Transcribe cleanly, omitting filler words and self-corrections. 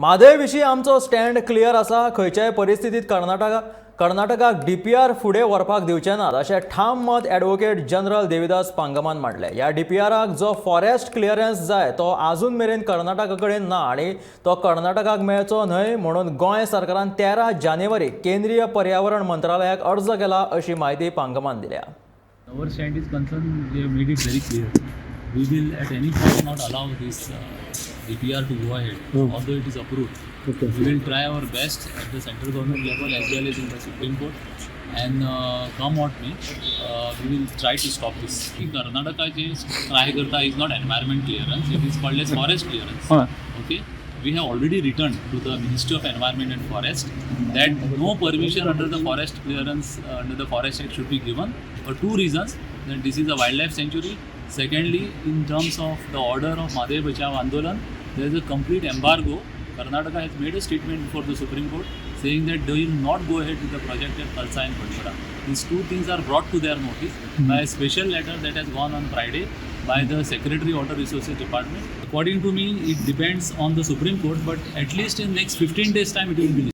म्हादय विशीं आमचो stand clear आसा. खंयच्याय परिस्थितीत कर्नाटकाक डीपीआर फुडें व्हरपाक दिवचे नात अशें ठाम मत ॲडव्होकेट जनरल देविदास पांगमान मांडलें. ह्या डीपीआराक जो फॉरेस्ट क्लियरन्स जाय तो आजून मेरेन कर्नाटका कडेन ना आनी तो कर्नाटकाक मेळचो न्हय म्हणून गोंय सरकारान 13 जानेवारीक केंद्रीय पर्यावरण मंत्रालयाक अर्ज केला अशी माहिती पांगमान दिल्या. Our stand is concerned, we have made it very clear. We will at any point not allow this DPR to go ahead, although it is approved. Okay. We will try our best at the central government level as well as in the Supreme Court. And come what may, we will try to stop this. Karnataka je try karta is not environment clearance, it is called as forest clearance. Okay. We have already returned to the Ministry of Environment and Forest that no permission under the forest clearance under the Forest Act should be given for two reasons: that this is a wildlife sanctuary. Secondly, in terms of the order of Mhadei Bachao Andolan, there is a complete embargo. Karnataka has made a statement before the Supreme Court saying that they will not go ahead with the project at Kalsa and Padmara. These two things are brought to their notice by a special letter that has gone on Friday by the Secretary Water Resources Department. According to me, it depends on the Supreme Court, but at least in next 15 days time it will be